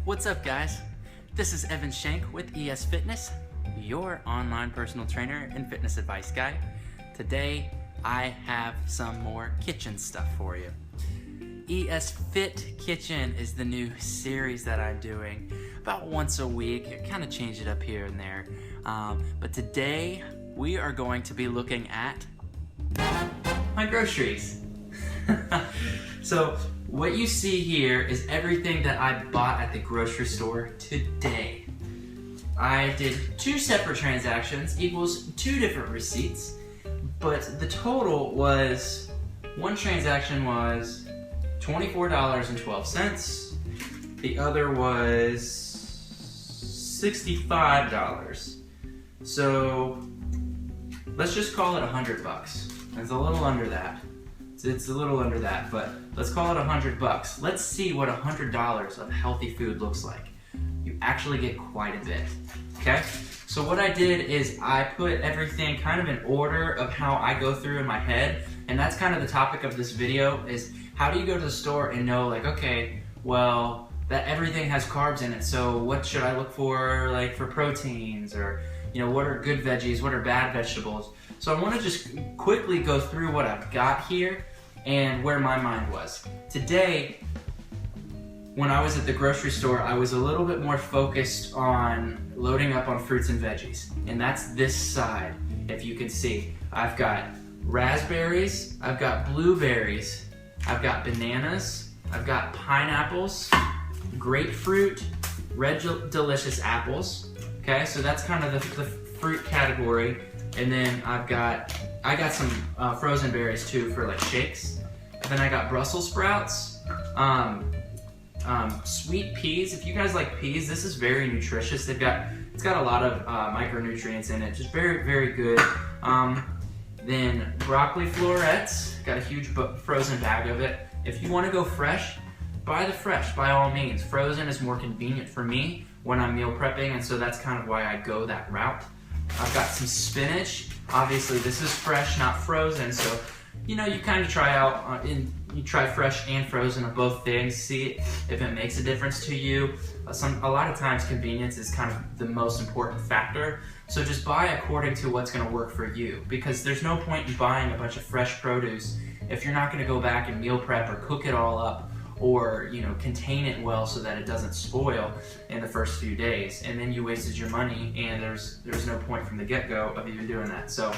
What's up, guys? This is Evan Shank with ES Fitness, your online personal trainer and fitness advice guy. Today, I have some more kitchen stuff for you. ESFitKitchen is the new series that I'm doing about once a week. I kind of change it up here and there. But today, we are going to be looking at my groceries. So, what you see here is everything that I bought at the grocery store today. I did 2 separate transactions, equals 2 different receipts, but the total was, one transaction was $24.12, the other was $65. So let's just call it $100. It's a little under that. It's a little under that, but let's call it $100. Let's see what $100 of healthy food looks like. You actually get quite a bit, okay? So what I did is I put everything kind of in order of how I go through in my head, and that's kind of the topic of this video, is how do you go to the store and know, like, okay, well, that everything has carbs in it, so what should I look for, like, for proteins, or, you know, what are good veggies, what are bad vegetables? So I want to just quickly go through what I've got here and where my mind was. Today, when I was at the grocery store, I was a little bit more focused on loading up on fruits and veggies. And that's this side, if you can see. I've got raspberries, I've got blueberries, I've got bananas, I've got pineapples, grapefruit, red delicious apples. Okay, so that's kind of the fruit category. And then I got some frozen berries too for like shakes. And then I got Brussels sprouts, sweet peas. If you guys like peas, this is very nutritious. It's got a lot of micronutrients in it, just very, very good. Then broccoli florets, got a huge frozen bag of it. If you want to go fresh, buy the fresh by all means. Frozen is more convenient for me when I'm meal prepping, and so that's kind of why I go that route. I've got some spinach. Obviously, this is fresh, not frozen, so you know, you kind of try out, you try fresh and frozen of both things, see if it makes a difference to you. A lot of times, convenience is kind of the most important factor, so just buy according to what's going to work for you, because there's no point in buying a bunch of fresh produce if you're not going to go back and meal prep or cook it all up, or, you know, contain it well so that it doesn't spoil in the first few days, and then you wasted your money, and there's no point from the get-go of even doing that. So,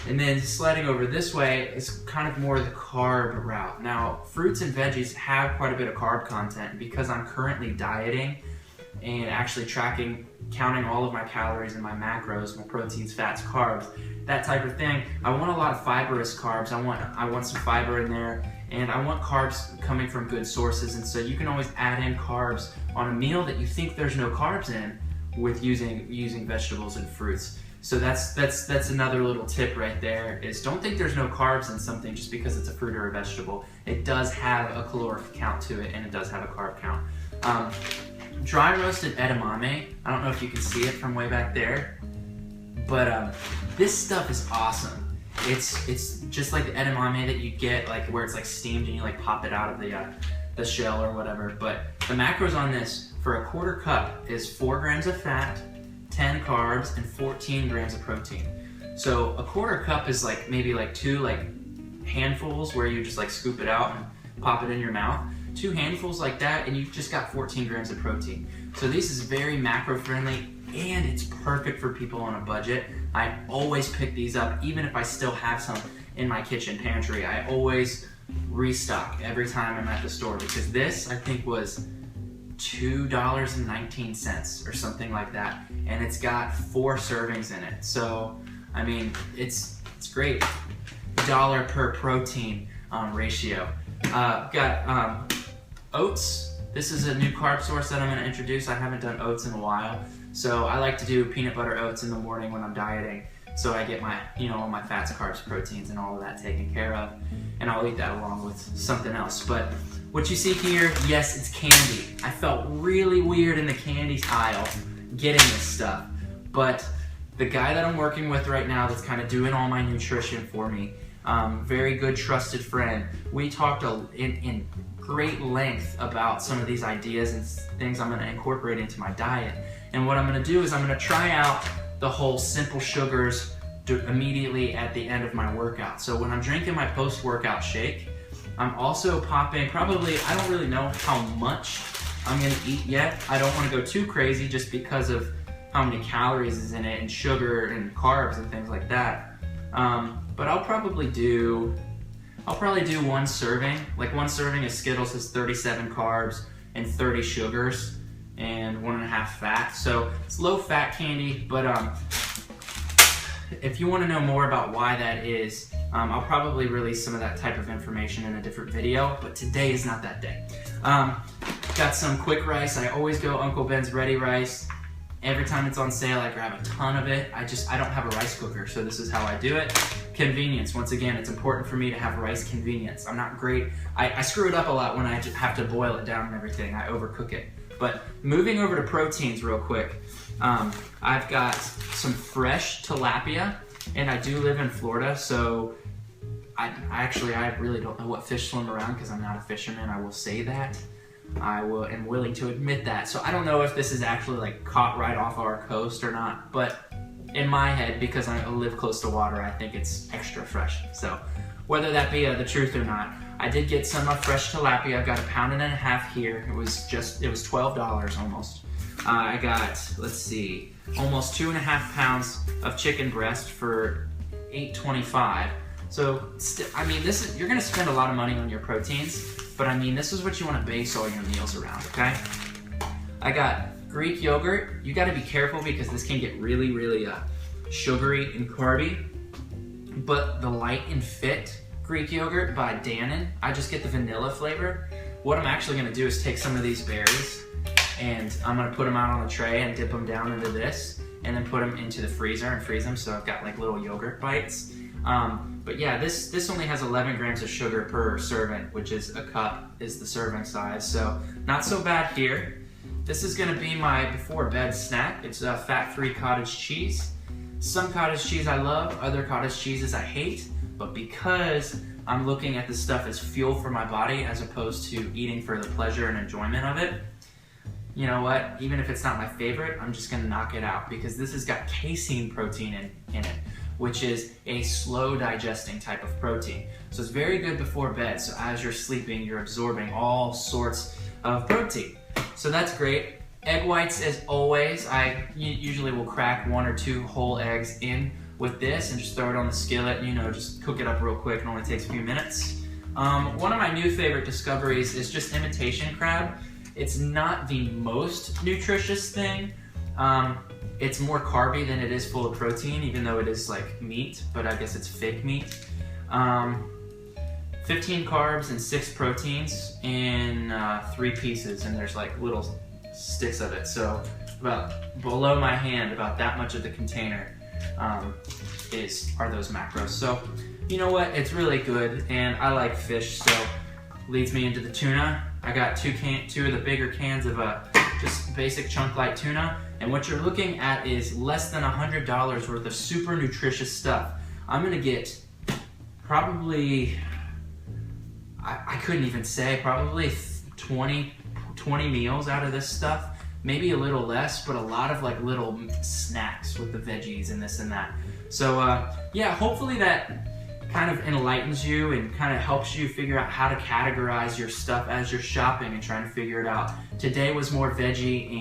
and then sliding over this way is kind of more the carb route. Now, fruits and veggies have quite a bit of carb content. Because I'm currently dieting and actually counting all of my calories and my macros, my proteins, fats, carbs, that type of thing, I want a lot of fibrous carbs. I want some fiber in there. And I want carbs coming from good sources, and so you can always add in carbs on a meal that you think there's no carbs in with using vegetables and fruits. So that's another little tip right there, is don't think there's no carbs in something just because it's a fruit or a vegetable. It does have a caloric count to it, and it does have a carb count. Dry roasted edamame, I don't know if you can see it from way back there, but this stuff is awesome. It's just like the edamame that you get, like where it's like steamed and you like pop it out of the shell or whatever. But the macros on this for a quarter cup is 4 grams of fat, 10 carbs, and 14 grams of protein. So a quarter cup is like maybe like 2 like handfuls where you just like scoop it out and pop it in your mouth. 2 handfuls like that, and you've just got 14 grams of protein. So this is very macro friendly, and it's perfect for people on a budget. I always pick these up, even if I still have some in my kitchen pantry. I always restock every time I'm at the store, because this, I think, was $2.19 or something like that, and it's got 4 servings in it. So, I mean, it's great. Dollar per protein ratio. Got oats. This is a new carb source that I'm going to introduce. I haven't done oats in a while. So I like to do peanut butter oats in the morning when I'm dieting, so I get my, you know, all my fats, carbs, proteins, and all of that taken care of, and I'll eat that along with something else. But what you see here, yes, it's candy. I felt really weird in the candy aisle getting this stuff, but the guy that I'm working with right now that's kind of doing all my nutrition for me, very good trusted friend. We talked in great length about some of these ideas and things I'm gonna incorporate into my diet. And what I'm gonna do is I'm gonna try out the whole simple sugars immediately at the end of my workout. So when I'm drinking my post-workout shake, I'm also popping probably, I don't really know how much I'm gonna eat yet. I don't wanna go too crazy just because of how many calories is in it and sugar and carbs and things like that. But I'll probably do one serving. Like one serving of Skittles has 37 carbs and 30 sugars and 1.5 fat. So it's low fat candy, but if you want to know more about why that is, I'll probably release some of that type of information in a different video, but today is not that day. Got some quick rice. I always go Uncle Ben's Ready Rice. Every time it's on sale, I grab a ton of it. I don't have a rice cooker, so this is how I do it. Convenience, once again, it's important for me to have rice convenience. I'm not great, I screw it up a lot when I have to boil it down and everything. I overcook it. But moving over to proteins real quick, I've got some fresh tilapia, and I do live in Florida, so I really don't know what fish swim around because I'm not a fisherman, I will say that. am willing to admit that. So I don't know if this is actually like caught right off our coast or not, but in my head, because I live close to water, I think it's extra fresh. So whether that be the truth or not, I did get some fresh tilapia. I got 1.5 pounds here. It was $12 almost. I got, let's see, almost 2.5 pounds of chicken breast for $8.25. So, I mean, you're gonna spend a lot of money on your proteins, but I mean, this is what you wanna base all your meals around, okay? I got Greek yogurt. You gotta be careful because this can get really, really sugary and carby, but the Light and Fit Greek yogurt by Dannon, I just get the vanilla flavor. What I'm actually gonna do is take some of these berries and I'm gonna put them out on a tray and dip them down into this and then put them into the freezer and freeze them, so I've got like little yogurt bites. But yeah, this only has 11 grams of sugar per serving, which is a cup is the serving size, so not so bad here. This is gonna be my before bed snack. It's a fat-free cottage cheese. Some cottage cheese I love, other cottage cheeses I hate, but because I'm looking at this stuff as fuel for my body as opposed to eating for the pleasure and enjoyment of it, you know what, even if it's not my favorite, I'm just gonna knock it out because this has got casein protein in it, which is a slow digesting type of protein. So it's very good before bed, so as you're sleeping, you're absorbing all sorts of protein. So that's great. Egg whites, as always, I usually will crack 1 or 2 whole eggs in with this and just throw it on the skillet, you know, just cook it up real quick. It only takes a few minutes. One of my new favorite discoveries is just imitation crab. It's not the most nutritious thing. It's more carby than it is full of protein, even though it is like meat, but I guess it's fake meat. 15 carbs and 6 proteins in 3 pieces, and there's like little sticks of it. So about below my hand, about that much of the container are those macros. So you know what, it's really good, and I like fish, so leads me into the tuna. I got two of the bigger cans of just basic chunk light tuna, and what you're looking at is less than $100 worth of super nutritious stuff. I'm gonna get probably, I couldn't even say, probably 20 meals out of this stuff, maybe a little less, but a lot of like little snacks with the veggies and this and that. So yeah, hopefully that kind of enlightens you and kind of helps you figure out how to categorize your stuff as you're shopping and trying to figure it out. Today was more veggie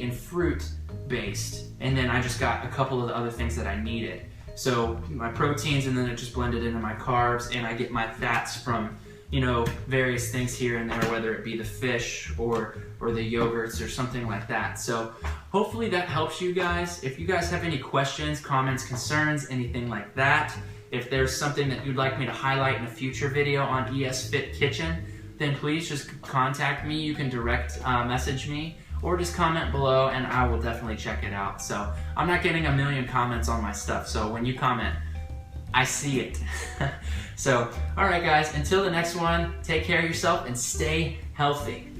and fruit based, and then I just got a couple of the other things that I needed. So my proteins, and then it just blended into my carbs, and I get my fats from, you know, various things here and there, whether it be the fish or the yogurts or something like that. So hopefully that helps you guys. If you guys have any questions, comments, concerns, anything like that, if there's something that you'd like me to highlight in a future video on ESFitKitchen, then please just contact me. You can direct message me or just comment below and I will definitely check it out. So I'm not getting 1 million comments on my stuff, so when you comment, I see it. So, all right guys, until the next one, take care of yourself and stay healthy.